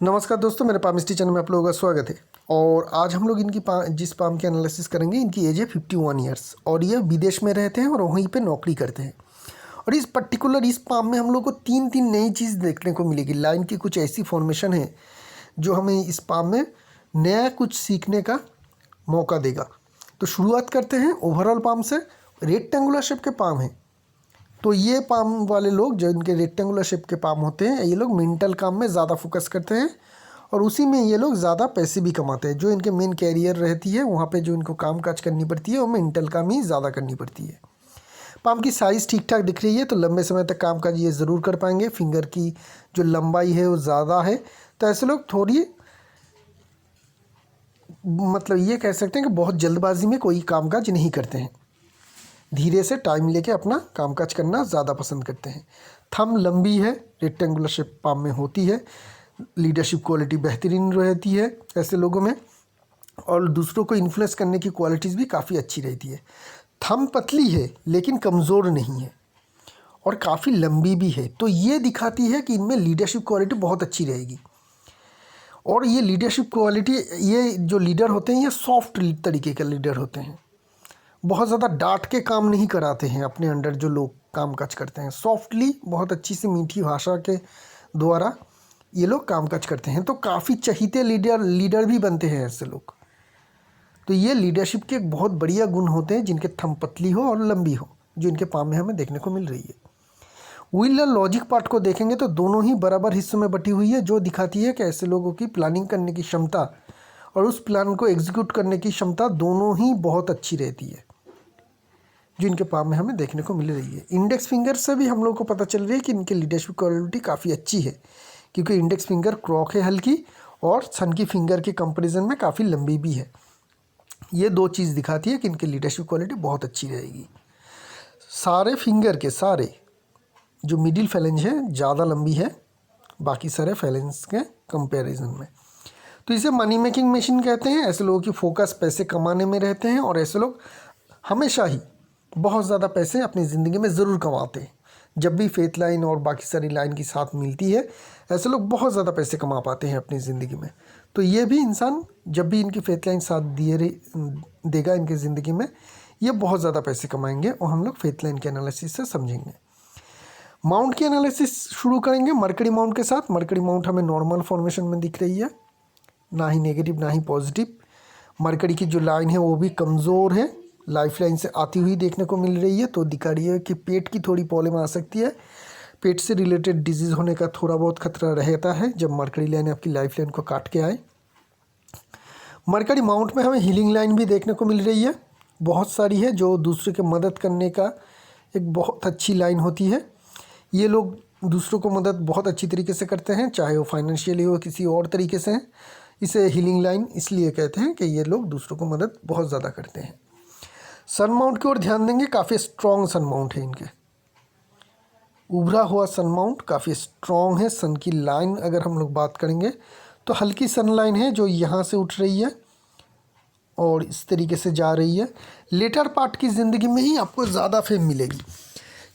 नमस्कार दोस्तों, मेरे पामिस्ट्री चैनल में आप लोगों का स्वागत है। और आज हम लोग इनकी जिस पाम की एनालिसिस करेंगे, इनकी एज है 51 ईयर्स और ये विदेश में रहते हैं और वहीं पे नौकरी करते हैं। और इस पाम में हम लोग को तीन नई चीज़ देखने को मिलेगी। लाइन की कुछ ऐसी फॉर्मेशन है जो हमें इस पाम में नया कुछ सीखने का मौका देगा। तो शुरुआत करते हैं ओवरऑल पाम से। रेक्टेंगुलर शेप के पाम हैं, तो ये पाम वाले लोग जो इनके रेक्टेंगुलर शेप के पाम होते हैं, ये लोग मेंटल काम में ज़्यादा फोकस करते हैं और उसी में ये लोग ज़्यादा पैसे भी कमाते हैं। जो इनके मेन कैरियर रहती है, वहाँ पे जो इनको काम काज करनी पड़ती है वो मेंटल काम ही ज़्यादा करनी पड़ती है। पाम की साइज़ ठीक ठाक दिख रही है, तो लंबे समय तक काम काज ये ज़रूर कर पाएंगे। फिंगर की जो लंबाई है वो ज़्यादा है, तो ऐसे लोग थोड़ी मतलब ये कह सकते हैं कि बहुत जल्दबाजी में कोई काम काज नहीं करते हैं। धीरे से टाइम लेके अपना कामकाज करना ज़्यादा पसंद करते हैं। थंब लंबी है, रेक्टेंगुलर शेप पाम में होती है। लीडरशिप क्वालिटी बेहतरीन रहती है ऐसे लोगों में, और दूसरों को इन्फ्लुएंस करने की क्वालिटीज़ भी काफ़ी अच्छी रहती है। थंब पतली है लेकिन कमज़ोर नहीं है और काफ़ी लंबी भी है, तो ये दिखाती है कि इनमें लीडरशिप क्वालिटी बहुत अच्छी रहेगी। और ये लीडरशिप क्वालिटी, ये जो लीडर होते हैं ये सॉफ्ट तरीके के लीडर होते हैं। बहुत ज़्यादा डांट के काम नहीं कराते हैं अपने अंडर जो लोग काम काज करते हैं। सॉफ्टली, बहुत अच्छी सी मीठी भाषा के द्वारा ये लोग काम काज करते हैं, तो काफ़ी चहीते लीडर भी बनते हैं ऐसे लोग। तो ये लीडरशिप के एक बहुत बढ़िया गुण होते हैं, जिनके थंब पतली हो और लंबी हो, जो इनके पाम में हमें देखने को मिल रही है। व्हील और लॉजिक पार्ट को देखेंगे तो दोनों ही बराबर हिस्सों में बटी हुई है, जो दिखाती है कि ऐसे लोगों की प्लानिंग करने की क्षमता और उस प्लान को एग्जीक्यूट करने की क्षमता दोनों ही बहुत अच्छी रहती है, जो इनके पाम में हमें देखने को मिल रही है। इंडेक्स फिंगर से भी हम लोग को पता चल रही है कि इनकी लीडरशिप क्वालिटी काफ़ी अच्छी है, क्योंकि इंडेक्स फिंगर क्रॉक है हल्की और सन की फिंगर के कंपैरिजन में काफ़ी लंबी भी है। ये दो चीज़ दिखाती है कि इनकी लीडरशिप क्वालिटी बहुत अच्छी रहेगी। सारे फिंगर के सारे जो मिडिल फैलेंज है ज़्यादा लंबी है बाकी सारे फैलेंज के कंपैरिजन में, तो इसे मनी मेकिंग मशीन कहते हैं। ऐसे लोगों की फोकस पैसे कमाने में रहते हैं और ऐसे लोग हमेशा ही बहुत ज़्यादा पैसे अपनी ज़िंदगी में ज़रूर कमाते हैं। जब भी फेथ लाइन और बाकी सारी लाइन की साथ मिलती है, ऐसे लोग बहुत ज़्यादा पैसे कमा पाते हैं अपनी ज़िंदगी में। तो ये भी इंसान जब भी इनकी फेथ लाइन साथ देगा इनकी ज़िंदगी में, ये बहुत ज़्यादा पैसे कमाएंगे, और हम लोग फेथ लाइन के एनालिसिस से समझेंगे। माउंट की एनालिसिस शुरू करेंगे मरकरी माउंट के साथ। मरकरी माउंट हमें नॉर्मल फॉर्मेशन में दिख रही है, ना ही नेगेटिव ना ही पॉजिटिव। मरकरी की जो लाइन है वो भी कमज़ोर है, लाइफ लाइन से आती हुई देखने को मिल रही है, तो दिखा रही है कि पेट की थोड़ी प्रॉब्लम आ सकती है। पेट से रिलेटेड डिजीज़ होने का थोड़ा बहुत खतरा रहता है जब मरकरी लाइन आपकी लाइफ लाइन को काट के आए। मरकरी माउंट में हमें हीलिंग लाइन भी देखने को मिल रही है, बहुत सारी है, जो दूसरे की मदद करने का एक बहुत अच्छी लाइन होती है। ये लोग दूसरों को मदद बहुत अच्छी तरीके से करते हैं, चाहे वो फाइनेंशियली हो किसी और तरीके से। इसे हीलिंग लाइन इसलिए कहते हैं कि ये लोग दूसरों को मदद बहुत ज़्यादा करते हैं। सन माउंट की ओर ध्यान देंगे, काफ़ी स्ट्रॉन्ग सन माउंट है इनके। उभरा हुआ सन माउंट काफ़ी स्ट्रॉन्ग है। सन की लाइन अगर हम लोग बात करेंगे तो हल्की सन लाइन है जो यहाँ से उठ रही है और इस तरीके से जा रही है। लेटर पार्ट की ज़िंदगी में ही आपको ज़्यादा फेम मिलेगी,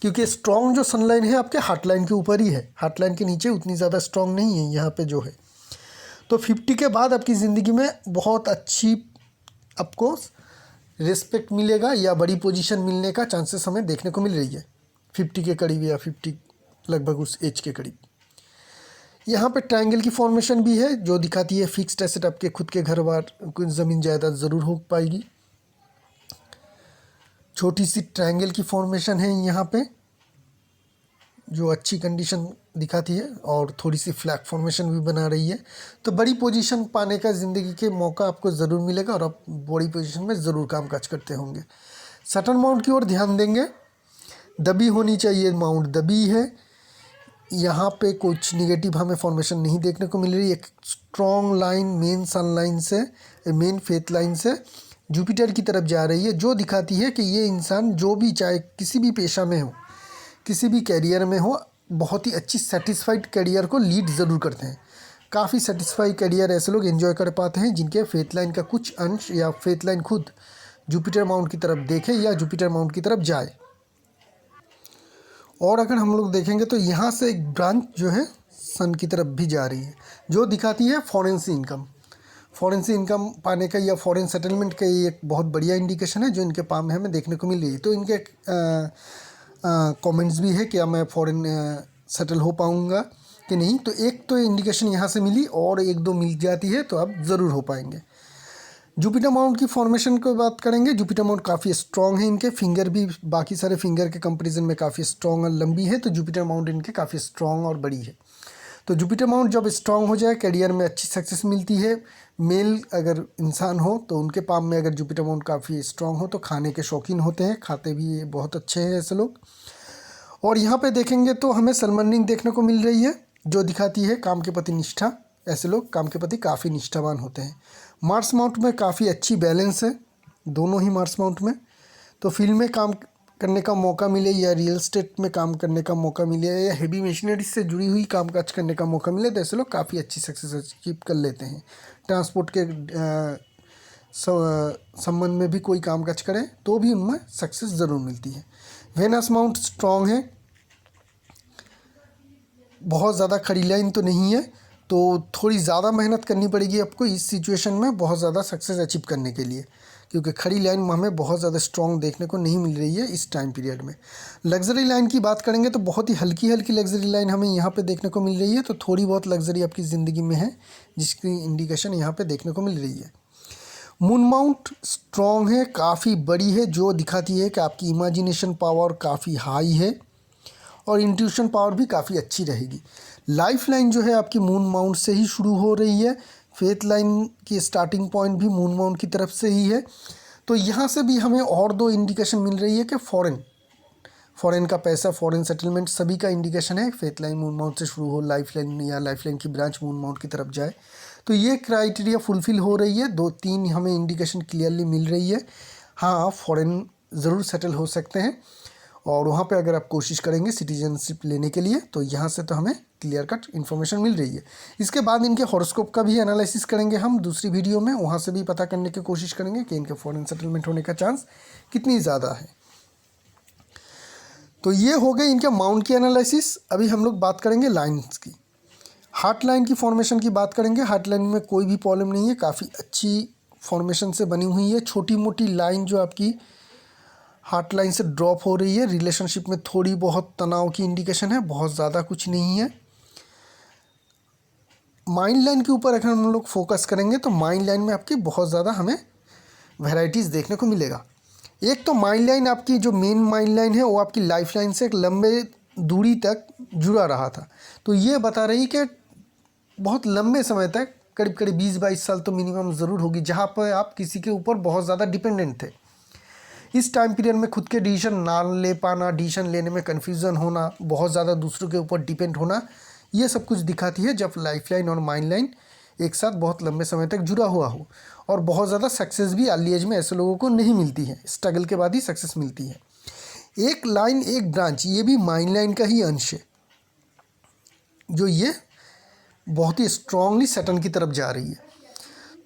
क्योंकि स्ट्रॉन्ग जो सन लाइन है आपके हार्ट लाइन के ऊपर ही है, हार्ट लाइन के नीचे उतनी ज़्यादा स्ट्रॉन्ग नहीं है यहाँ पे जो है। तो 50 के बाद आपकी ज़िंदगी में बहुत अच्छी आपको रिस्पेक्ट मिलेगा या बड़ी पोजीशन मिलने का चांसेस हमें देखने को मिल रही है 50 के करीब या 50 लगभग उस एज के करीब। यहाँ पे ट्रायंगल की फॉर्मेशन भी है जो दिखाती है फिक्स्ड एसेट आपके खुद के घर बार कुछ ज़मीन जायदाद ज़रूर हो पाएगी। छोटी सी ट्रायंगल की फॉर्मेशन है यहाँ पे जो अच्छी कंडीशन दिखाती है, और थोड़ी सी फ्लैग फॉर्मेशन भी बना रही है। तो बड़ी पोजीशन पाने का ज़िंदगी के मौका आपको ज़रूर मिलेगा और आप बड़ी पोजीशन में ज़रूर काम काज करते होंगे। सटर्न माउंट की ओर ध्यान देंगे, दबी होनी चाहिए, माउंट दबी है। यहाँ पे कुछ निगेटिव हमें फॉर्मेशन नहीं देखने को मिल रही। एक स्ट्रॉन्ग लाइन मेन सन लाइन से, मेन फेथ लाइन से जुपिटर की तरफ जा रही है, जो दिखाती है कि ये इंसान जो भी चाहे किसी भी पेशा में हो, किसी भी कैरियर में हो, बहुत ही अच्छी सेटिस्फाइड कैरियर को लीड ज़रूर करते हैं। काफ़ी सेटिस्फाइड कैरियर ऐसे लोग एंजॉय कर पाते हैं जिनके फेथ लाइन का कुछ अंश या फेथ लाइन खुद जुपिटर माउंट की तरफ देखे या जुपिटर माउंट की तरफ जाए। और अगर हम लोग देखेंगे तो यहाँ से एक ब्रांच जो है सन की तरफ भी जा रही है, जो दिखाती है फॉरेन से इनकम। फॉरेन से इनकम पाने का या फॉरेन सेटलमेंट का ये एक बहुत बढ़िया इंडिकेशन है जो इनके पाम में हमें देखने को मिल रही है। तो इनके कमेंट्स भी है कि मैं फॉरेन सेटल हो पाऊँगा कि नहीं। तो एक तो इंडिकेशन यहाँ से मिली और एक दो मिल जाती है तो आप ज़रूर हो पाएंगे। जुपिटर माउंट की फॉर्मेशन की बात करेंगे। जुपिटर माउंट काफ़ी स्ट्रॉन्ग है, इनके फिंगर भी बाकी सारे फिंगर के कंपैरिजन में काफ़ी स्ट्रॉन्ग और लंबी है। तो जुपिटर माउंट इनके काफ़ी स्ट्रॉन्ग और बड़ी है। तो जुपिटर माउंट जब स्ट्रॉन्ग हो जाए करियर में अच्छी सक्सेस मिलती है। मेल अगर इंसान हो तो उनके पाम में अगर जुपिटर माउंट काफ़ी स्ट्रॉन्ग हो तो खाने के शौकीन होते हैं, खाते भी बहुत अच्छे हैं ऐसे लोग। और यहाँ पे देखेंगे तो हमें सलमान रिंग देखने को मिल रही है जो दिखाती है काम के प्रति निष्ठा। ऐसे लोग काम के प्रति काफ़ी निष्ठावान होते हैं। मार्स माउंट में काफ़ी अच्छी बैलेंस है दोनों ही मार्स माउंट में। तो फील्ड में काम करने का मौका मिले या रियल एस्टेट में काम करने का मौका मिले या हेवी मशीनरी से जुड़ी हुई कामकाज करने का मौका मिले तो ऐसे लोग काफ़ी अच्छी सक्सेस अचीव कर लेते हैं। ट्रांसपोर्ट के संबंध में भी कोई कामकाज करें तो भी उनमें सक्सेस ज़रूर मिलती है। वेनस माउंट स्ट्रॉन्ग है, बहुत ज़्यादा खड़ी लाइन तो नहीं है, तो थोड़ी ज़्यादा मेहनत करनी पड़ेगी आपको इस सिचुएशन में बहुत ज़्यादा सक्सेस अचीव करने के लिए, क्योंकि खड़ी लाइन हमें बहुत ज़्यादा स्ट्रॉन्ग देखने को नहीं मिल रही है इस टाइम पीरियड में। लग्जरी लाइन की बात करेंगे तो बहुत ही हल्की हल्की लग्जरी लाइन हमें यहाँ पे देखने को मिल रही है। तो थोड़ी बहुत लग्जरी आपकी ज़िंदगी में है जिसकी इंडिकेशन यहाँ पे देखने को मिल रही है। मून माउंट स्ट्रॉन्ग है, काफ़ी बड़ी है, जो दिखाती है कि आपकी इमेजिनेशन पावर काफ़ी हाई है और इंट्यूशन पावर भी काफ़ी अच्छी रहेगी। लाइफ लाइन जो है आपकी मून माउंट से ही शुरू हो रही है। फेथ लाइन की स्टार्टिंग पॉइंट भी मून माउंट की तरफ से ही है। तो यहाँ से भी हमें और दो इंडिकेशन मिल रही है कि फॉरेन का पैसा, फॉरेन सेटलमेंट सभी का इंडिकेशन है। फेथ लाइन मून माउंट से शुरू हो, लाइफ लाइन या लाइफ लाइन की ब्रांच मून माउंट की तरफ जाए, तो ये क्राइटेरिया फुलफिल हो रही है। 2-3 हमें इंडिकेशन क्लियरली मिल रही है। हाँ, फॉरेन ज़रूर सेटल हो सकते हैं और वहाँ पे अगर आप कोशिश करेंगे सिटीजनशिप लेने के लिए तो यहाँ से तो हमें क्लियर कट इन्फॉर्मेशन मिल रही है। इसके बाद इनके हॉरोस्कोप का भी एनालिसिस करेंगे हम दूसरी वीडियो में, वहाँ से भी पता करने की कोशिश करेंगे कि इनके फॉरेन सेटलमेंट होने का चांस कितनी ज़्यादा है। तो ये हो गए इनके माउंट की एनालिसिस। अभी हम लोग बात करेंगे लाइन्स की। हार्ट लाइन की फॉर्मेशन की बात करेंगे। हार्ट लाइन में कोई भी प्रॉब्लम नहीं है, काफ़ी अच्छी फॉर्मेशन से बनी हुई है। छोटी मोटी लाइन जो आपकी हार्ट लाइन से ड्रॉप हो रही है, रिलेशनशिप में थोड़ी बहुत तनाव की इंडिकेशन है, बहुत ज़्यादा कुछ नहीं है। माइंड लाइन के ऊपर अगर हम लोग फोकस करेंगे तो माइंड लाइन में आपकी बहुत ज़्यादा हमें वैरायटीज़ देखने को मिलेगा। एक तो माइंड लाइन आपकी जो मेन माइंड लाइन है वो आपकी लाइफ लाइन से एक लंबे दूरी तक जुड़ा रहा था। तो ये बता रही कि बहुत लंबे समय तक करीब करीब 20-22 साल तो मिनिमम ज़रूर होगी जहाँ पर आप किसी के ऊपर बहुत ज़्यादा डिपेंडेंट थे। इस टाइम पीरियड में खुद के डिसीजन ना ले पाना, डिसीजन लेने में कन्फ्यूज़न होना, बहुत ज़्यादा दूसरों के ऊपर डिपेंड होना, ये सब कुछ दिखाती है जब लाइफ लाइन और माइंड लाइन एक साथ बहुत लंबे समय तक जुड़ा हुआ हो। और बहुत ज़्यादा सक्सेस भी अर्ली एज में ऐसे लोगों को नहीं मिलती है, स्ट्रगल के बाद ही सक्सेस मिलती है। एक लाइन एक ब्रांच ये भी माइंड लाइन का ही अंश है, जो ये बहुत ही स्ट्रांगली सैटर्न की तरफ जा रही है।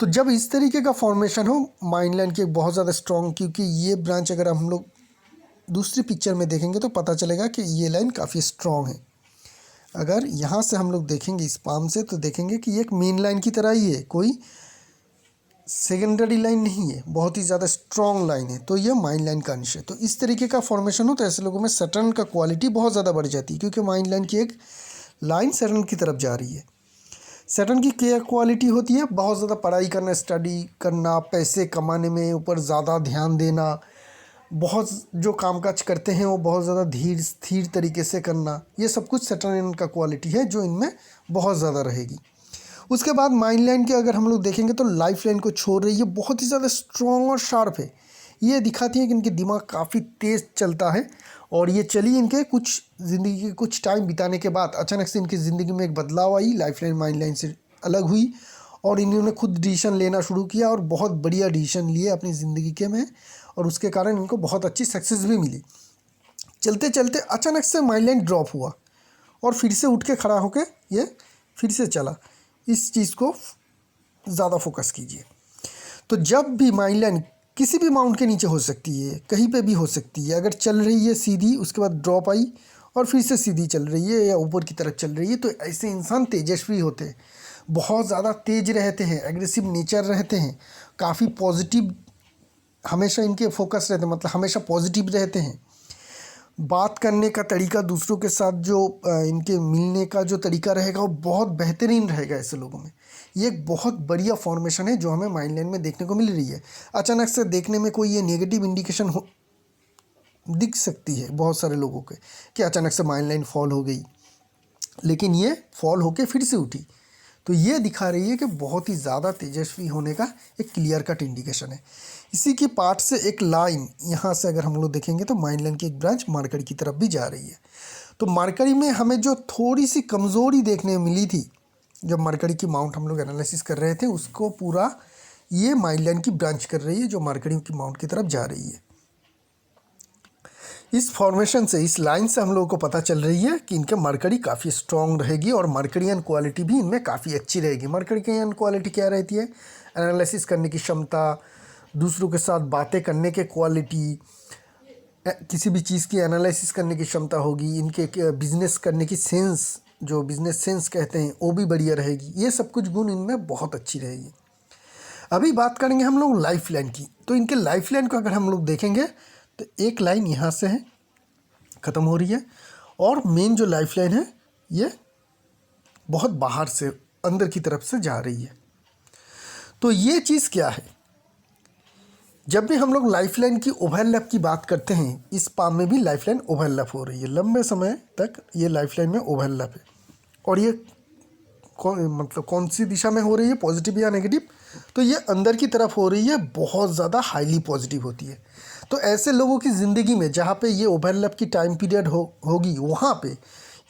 तो जब इस तरीके का फॉर्मेशन हो माइंड लाइन की बहुत ज़्यादा स्ट्रॉन्ग, क्योंकि ये ब्रांच अगर हम लोग दूसरी पिक्चर में देखेंगे तो पता चलेगा कि ये लाइन काफ़ी स्ट्रॉन्ग है। अगर यहाँ से हम लोग देखेंगे इस पाम से तो देखेंगे कि ये एक मेन लाइन की तरह ही है, कोई सेकेंडरी लाइन नहीं है, बहुत ही ज़्यादा स्ट्रॉन्ग लाइन है। तो ये माइंड लाइन का अंश है। तो इस तरीके का फॉर्मेशन हो तो ऐसे लोगों में सैटर्न का क्वालिटी बहुत ज़्यादा बढ़ जाती है, क्योंकि माइंड लाइन की एक लाइन सैटर्न की तरफ जा रही है। सैटर्न की क्या क्वालिटी होती है? बहुत ज़्यादा पढ़ाई करना, स्टडी करना, पैसे कमाने में ऊपर ज़्यादा ध्यान देना, बहुत जो कामकाज करते हैं वो बहुत ज़्यादा धीर स्थिर तरीके से करना, ये सब कुछ सैटर्न का क्वालिटी है जो इनमें बहुत ज़्यादा रहेगी। उसके बाद माइंड लाइन के अगर हम लोग देखेंगे तो लाइफ लाइन को छोड़ रही है, बहुत ही ज़्यादा स्ट्रॉन्ग और शार्प है। ये दिखाती है कि इनके दिमाग काफ़ी तेज़ चलता है और ये चली इनके कुछ ज़िंदगी के कुछ टाइम बिताने के बाद अचानक से इनकी ज़िंदगी में एक बदलाव आई, लाइफ लाइन माइंड लाइन से अलग हुई और इन्होंने खुद डिसीजन लेना शुरू किया और बहुत बढ़िया डिसीजन लिए अपनी ज़िंदगी के में, और उसके कारण इनको बहुत अच्छी सक्सेस भी मिली। चलते चलते अचानक से माइंड लाइन ड्रॉप हुआ और फिर से उठ के खड़ा होकर ये फिर से चला। इस चीज़ को ज़्यादा फोकस कीजिए। तो जब भी माइंड लाइन किसी भी माउंट के नीचे हो सकती है, कहीं पे भी हो सकती है, अगर चल रही है सीधी उसके बाद ड्रॉप आई और फिर से सीधी चल रही है या ऊपर की तरफ चल रही है। तो ऐसे इंसान तेजस्वी होते हैं, बहुत ज़्यादा तेज रहते हैं, एग्रेसिव नेचर रहते हैं, काफ़ी पॉजिटिव हमेशा इनके फोकस रहते हैं, मतलब हमेशा पॉजिटिव रहते हैं। बात करने का तरीका, दूसरों के साथ जो इनके मिलने का जो तरीका रहेगा वो बहुत बेहतरीन रहेगा ऐसे लोगों में। ये एक बहुत बढ़िया फॉर्मेशन है जो हमें माइंड लाइन में देखने को मिल रही है। अचानक से देखने में कोई ये नेगेटिव इंडिकेशन दिख सकती है बहुत सारे लोगों के कि अचानक से माइंड लाइन फॉल हो गई, लेकिन ये फॉल होके फिर से उठी। तो ये दिखा रही है कि बहुत ही ज़्यादा तेजस्वी होने का एक क्लियर कट इंडिकेशन है। इसी के पार्ट से एक लाइन यहाँ से अगर हम लोग देखेंगे तो माइंड लाइन की एक ब्रांच मरकरी की तरफ भी जा रही है। तो मरकरी में हमें जो थोड़ी सी कमज़ोरी देखने को मिली थी, जब मरकरी की माउंट हम लोग एनालिसिस कर रहे थे, उसको पूरा ये माइंड लाइन की ब्रांच कर रही है जो मरकरी की माउंट की तरफ जा रही है। इस फॉर्मेशन से, इस लाइन से हम लोगों को पता चल रही है कि इनके मरकरी काफ़ी स्ट्रॉन्ग रहेगी और मरकरियन क्वालिटी भी इनमें काफ़ी अच्छी रहेगी। मरकरियन क्वालिटी क्या रहती है? एनालिसिस करने की क्षमता, दूसरों के साथ बातें करने के क्वालिटी, किसी भी चीज़ की एनालिसिस करने की क्षमता होगी। इनके बिजनेस करने की सेंस, जो बिजनेस सेंस कहते हैं, वो भी बढ़िया रहेगी। ये सब कुछ गुण इनमें बहुत अच्छी रहेगी। अभी बात करेंगे हम लोग लाइफ लाइन की। तो इनके लाइफ लाइन को अगर हम लोग देखेंगे तो एक लाइन यहाँ से है, ख़त्म हो रही है, और मेन जो लाइफ लाइन है ये बहुत बाहर से अंदर की तरफ से जा रही है। तो ये चीज़ क्या है? जब भी हम लोग लाइफ लाइन की ओवरलैप की बात करते हैं, इस पाम में भी लाइफ लाइन ओवरलैप हो रही है। लंबे समय तक ये लाइफ लाइन में ओवरलैप है। और ये कौन सी दिशा में हो रही है, पॉजिटिव या नेगेटिव? तो ये अंदर की तरफ हो रही है, बहुत ज़्यादा हाईली पॉजिटिव होती है। तो ऐसे लोगों की ज़िंदगी में जहाँ पे ये ओवरलैप की टाइम पीरियड होगी, वहाँ पे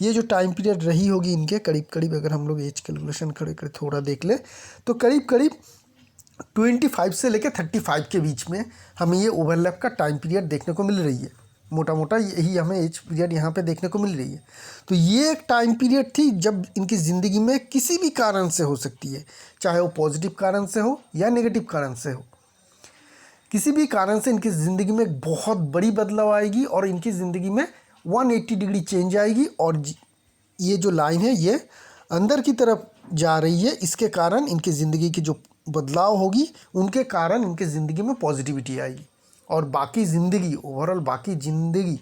ये जो टाइम पीरियड रही होगी इनके करीब करीब, अगर हम लोग एज कैलकुलेशन खड़े कर थोड़ा देख ले तो करीब करीब 25 से लेकर 35 के बीच में हमें ये ओवरलैप का टाइम पीरियड देखने को मिल रही है। मोटा मोटा यही हमें एज पीरियड यहाँ पे देखने को मिल रही है। तो ये एक टाइम पीरियड थी जब इनकी ज़िंदगी में किसी भी कारण से हो सकती है, चाहे वो पॉजिटिव कारण से हो या नेगेटिव कारण से हो, किसी भी कारण से इनकी ज़िंदगी में एक बहुत बड़ी बदलाव आएगी और इनकी ज़िंदगी में 180 डिग्री चेंज आएगी। और ये जो लाइन है ये अंदर की तरफ जा रही है, इसके कारण इनकी ज़िंदगी की जो बदलाव होगी उनके कारण इनकी ज़िंदगी में पॉजिटिविटी आएगी। और बाकी ज़िंदगी, ओवरऑल बाकी ज़िंदगी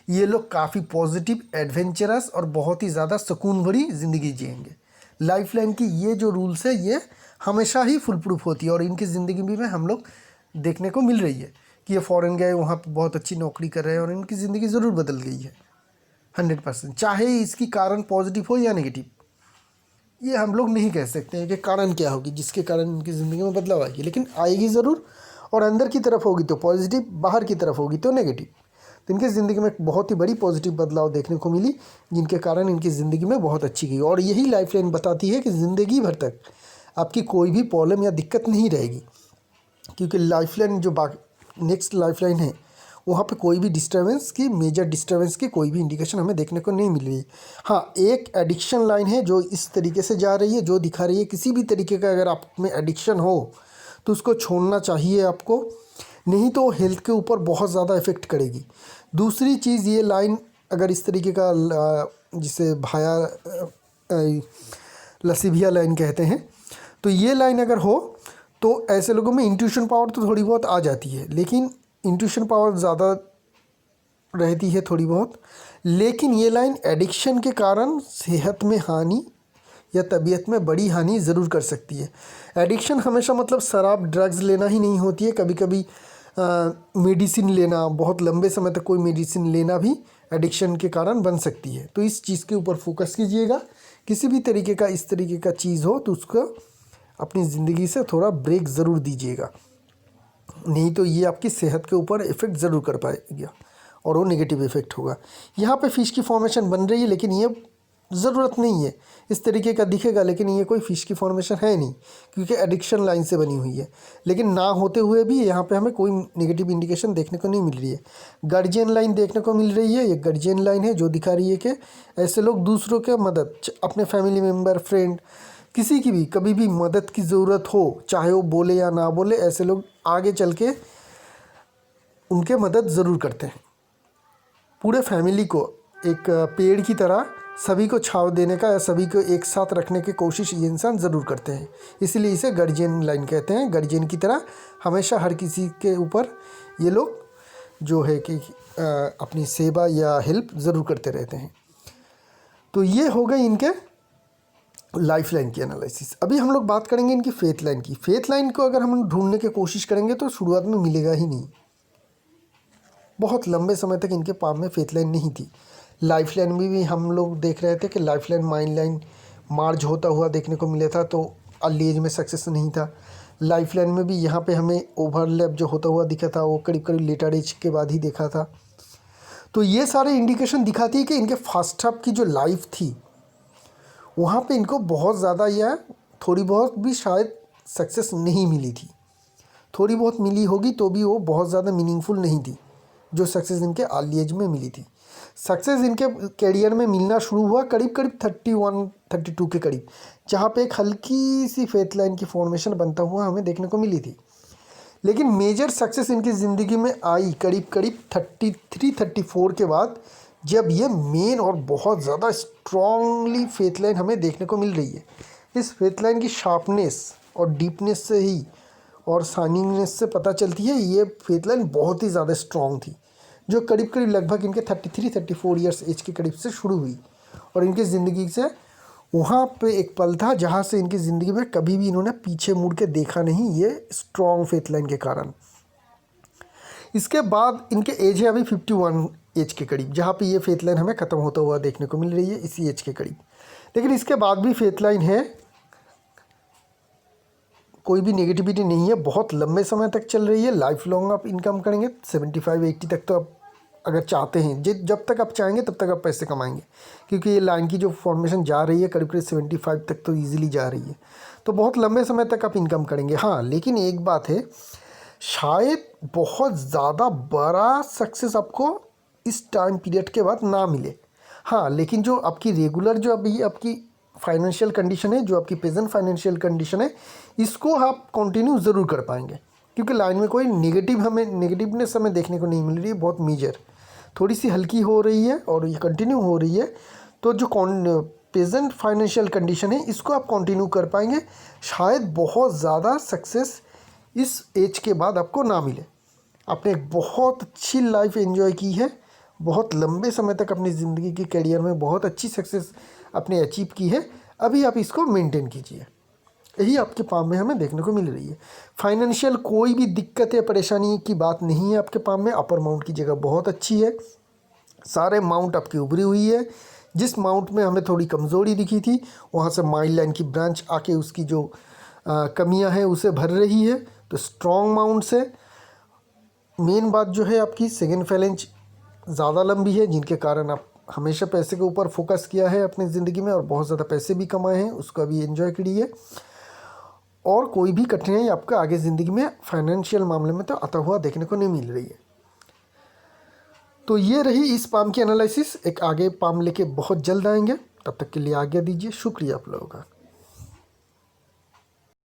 ये लोग काफ़ी पॉजिटिव, एडवेंचरस और बहुत ही ज़्यादा सुकून भरी ज़िंदगी जिएंगे। लाइफ लाइन की ये जो रूल्स है ये हमेशा ही फुल प्रूफ होती है और इनकी ज़िंदगी में हम लोग देखने को मिल रही है कि ये फ़ॉरेन गए, वहाँ पे बहुत अच्छी नौकरी कर रहे हैं और इनकी ज़िंदगी ज़रूर बदल गई है 100%। चाहे इसकी कारण पॉजिटिव हो या नेगेटिव, ये हम लोग नहीं कह सकते हैं कि कारण क्या होगी जिसके कारण इनकी ज़िंदगी में बदलाव आएगी, लेकिन आएगी ज़रूर। और अंदर की तरफ होगी तो पॉजिटिव, बाहर की तरफ होगी तो नेगेटिव। तो इनकी ज़िंदगी में एक बहुत ही बड़ी पॉजिटिव बदलाव देखने को मिली, जिनके कारण इनकी ज़िंदगी में बहुत अच्छी गई। और यही लाइफ लाइन बताती है कि ज़िंदगी भर तक आपकी कोई भी प्रॉब्लम या दिक्कत नहीं रहेगी, क्योंकि लाइफ लाइन जो नेक्स्ट लाइफ लाइन है वहाँ पे कोई भी डिस्टर्बेंस की, मेजर डिस्टर्बेंस की कोई भी इंडिकेशन हमें देखने को नहीं मिल रही है। हाँ, एक एडिक्शन लाइन है जो इस तरीके से जा रही है, जो दिखा रही है किसी भी तरीके का अगर आप में एडिक्शन हो तो उसको छोड़ना चाहिए आपको, नहीं तो हेल्थ के ऊपर बहुत ज़्यादा इफ़ेक्ट करेगी। दूसरी चीज़, ये लाइन अगर इस तरीके का, जिसे भाया लसीभिया लाइन कहते हैं, तो ये लाइन अगर हो तो ऐसे लोगों में इंट्यूशन पावर तो थोड़ी बहुत आ जाती है, लेकिन इंट्यूशन पावर ज़्यादा रहती है थोड़ी बहुत। लेकिन ये लाइन एडिक्शन के कारण सेहत में हानि या तबीयत में बड़ी हानि ज़रूर कर सकती है। एडिक्शन हमेशा मतलब शराब, ड्रग्स लेना ही नहीं होती है, कभी कभी मेडिसिन लेना, बहुत लंबे समय तक कोई मेडिसिन लेना भी एडिक्शन के कारण बन सकती है। तो इस चीज़ के ऊपर फोकस कीजिएगा। किसी भी तरीके का इस तरीके का चीज़ हो तो उसको अपनी ज़िंदगी से थोड़ा ब्रेक ज़रूर दीजिएगा, नहीं तो ये आपकी सेहत के ऊपर इफ़ेक्ट ज़रूर कर पाएगा और वो नेगेटिव इफ़ेक्ट होगा। यहाँ पे फ़िश की फॉर्मेशन बन रही है, लेकिन ये ज़रूरत नहीं है। इस तरीके का दिखेगा लेकिन ये कोई फ़िश की फॉर्मेशन है नहीं, क्योंकि एडिक्शन लाइन से बनी हुई है। लेकिन ना होते हुए भी यहाँ पे हमें कोई नेगेटिव इंडिकेशन देखने को नहीं मिल रही है। गार्जियन लाइन देखने को मिल रही है। ये गार्जियन लाइन है जो दिखा रही है कि ऐसे लोग दूसरों के मदद, अपने फैमिली मेम्बर, फ्रेंड, किसी की भी कभी भी मदद की ज़रूरत हो, चाहे वो बोले या ना बोले, ऐसे लोग आगे चल के उनके मदद ज़रूर करते हैं। पूरे फैमिली को एक पेड़ की तरह सभी को छांव देने का या सभी को एक साथ रखने की कोशिश ये इंसान ज़रूर करते हैं, इसीलिए इसे गार्जियन लाइन कहते हैं। गार्जियन की तरह हमेशा हर किसी के ऊपर ये लोग जो है कि अपनी सेवा या हेल्प ज़रूर करते रहते हैं। तो ये हो गई इनके लाइफ लाइन की एनालिसिस। अभी हम लोग बात करेंगे इनकी फेथ लाइन की। फेथ लाइन को अगर हम ढूंढने की कोशिश करेंगे तो शुरुआत में मिलेगा ही नहीं। बहुत लंबे समय तक इनके पाम में फेथ लाइन नहीं थी। लाइफ लाइन में भी हम लोग देख रहे थे कि लाइफ लाइन माइंड लाइन मार्ज होता हुआ देखने को मिला था, तो अर्ली एज में सक्सेस नहीं था। लाइफ लाइन में भी यहाँ पे हमें ओवरलैप जो होता हुआ दिखा था वो करीब करीब लेटर एज के बाद ही देखा था। तो ये सारे इंडिकेशन दिखाती है कि इनके फर्स्ट हाफ की जो लाइफ थी वहाँ पे इनको बहुत ज़्यादा या थोड़ी बहुत भी शायद सक्सेस नहीं मिली थी। थोड़ी बहुत मिली होगी तो भी वो बहुत ज़्यादा मीनिंगफुल नहीं थी जो सक्सेस इनके अर्ली एज में मिली थी। सक्सेस इनके कैरियर में मिलना शुरू हुआ करीब करीब 31-32 के करीब, जहाँ पे एक हल्की सी फेथ लाइन की फॉर्मेशन बनता हुआ हमें देखने को मिली थी। लेकिन मेजर सक्सेस इनकी ज़िंदगी में आई करीब करीब 33-34 के बाद, जब ये मेन और बहुत ज़्यादा स्ट्रॉन्गली फेथ लाइन हमें देखने को मिल रही है। इस फेथ लाइन की शार्पनेस और डीपनेस से ही और शाइनिंगनेस से पता चलती है ये फेथ लाइन बहुत ही ज़्यादा स्ट्रॉन्ग थी, जो करीब करीब लगभग इनके 33-34 ईयर्स एज के करीब से शुरू हुई। और इनकी ज़िंदगी से वहाँ पे एक पल था जहाँ से इनकी ज़िंदगी में कभी भी इन्होंने पीछे मुड़ के देखा नहीं, ये स्ट्रॉन्ग फेथ लाइन के कारण। इसके बाद इनके एज है अभी 51 एज के करीब, जहाँ पे ये फेथ लाइन हमें ख़त्म होता हुआ देखने को मिल रही है इसी एज के करीब। लेकिन इसके बाद भी फेथ लाइन है, कोई भी नेगेटिविटी नहीं है, बहुत लंबे समय तक चल रही है। लाइफ लॉन्ग आप इनकम करेंगे 75-80 तक, तो आप अगर चाहते हैं जब तक आप चाहेंगे तब तक आप पैसे कमाएंगे, क्योंकि ये लाइन की जो फॉर्मेशन जा रही है करीब करीब 75 तक तो ईजिली जा रही है। तो बहुत लंबे समय तक आप इनकम करेंगे। हाँ, लेकिन एक बात है, शायद बहुत ज़्यादा बड़ा सक्सेस आपको इस टाइम पीरियड के बाद ना मिले। हाँ, लेकिन जो आपकी रेगुलर जो अभी आपकी फाइनेंशियल कंडीशन है, जो आपकी प्रेजेंट फाइनेंशियल कंडीशन है, इसको आप कंटिन्यू ज़रूर कर पाएंगे, क्योंकि लाइन में कोई नेगेटिवनेस हमें देखने को नहीं मिल रही है। बहुत मेजर थोड़ी सी हल्की हो रही है और ये कंटिन्यू हो रही है। तो जो प्रेजेंट फाइनेंशियल कंडीशन है इसको आप कंटिन्यू कर पाएंगे। शायद बहुत ज़्यादा सक्सेस इस एज के बाद आपको ना मिले। आपने एक बहुत अच्छी लाइफ एंजॉय की है, बहुत लंबे समय तक अपनी ज़िंदगी की करियर में बहुत अच्छी सक्सेस आपने अचीव की है। अभी आप इसको मेंटेन कीजिए, यही आपके पाम में हमें देखने को मिल रही है। फाइनेंशियल कोई भी दिक्कत या परेशानी की बात नहीं है आपके पाम में। अपर माउंट की जगह बहुत अच्छी है, सारे माउंट आपकी उभरी हुई है। जिस माउंट में हमें थोड़ी कमज़ोरी दिखी थी वहाँ से माइंड लाइन की ब्रांच आके उसकी जो कमियां हैं उसे भर रही है। तो स्ट्रॉन्ग माउंट से मेन बात जो है आपकी सेकेंड फैलेंज ज़्यादा लंबी है, जिनके कारण आप हमेशा पैसे के ऊपर फोकस किया है अपनी ज़िंदगी में और बहुत ज़्यादा पैसे भी कमाए हैं, उसका भी एंजॉय करिए। और कोई भी कठिनाई आपको आगे ज़िंदगी में फाइनेंशियल मामले में तो आता हुआ देखने को नहीं मिल रही है। तो ये रही इस पाम की एनालिसिस। एक आगे पाम लेके बहुत जल्द आएंगे, तब तक के लिए आज्ञा दीजिए। शुक्रिया आप लोगों का।